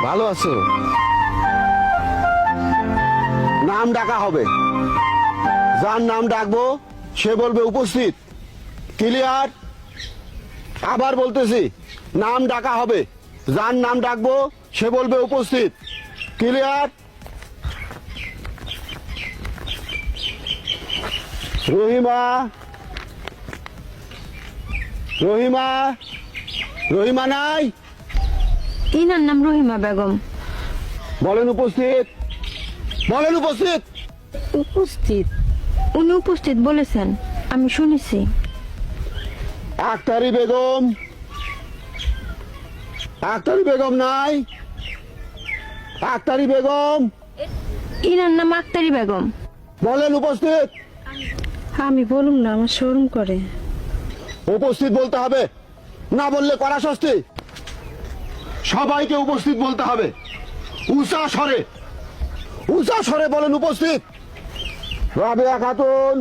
ভালো আছো? নাম ডাকা হবে, যার নাম ডাকবো সে বলবে উপস্থিত। ক্লিয়ার? আবার বলতেছি, নাম ডাকা হবে, যার নাম ডাকবো সে বলবে উপস্থিত। ক্লিয়ার? রহিমা, রহিমা, রহিমা নাই? ইনার নাম রহিমা বেগম। বলেন উপস্থিত, বলেন উপস্থিত। উপস্থিত? উনি উপস্থিত বলেছেন, আমি শুনেছি। আক্তারি বেগম, আক্তারি বেগম নাই? আক্তারি বেগম, ইনার নাম আক্তারি বেগম। বলেন উপস্থিত। আমি বলুম না, আমার শরম করে। উপস্থিত বলতে হবে, না বললে কড়া শাস্তি। সবাইকে উপস্থিত বলতে হবে, উঁচা স্বরে, উঁচা স্বরে বলেন উপস্থিত। রাবেয়া খাতুন।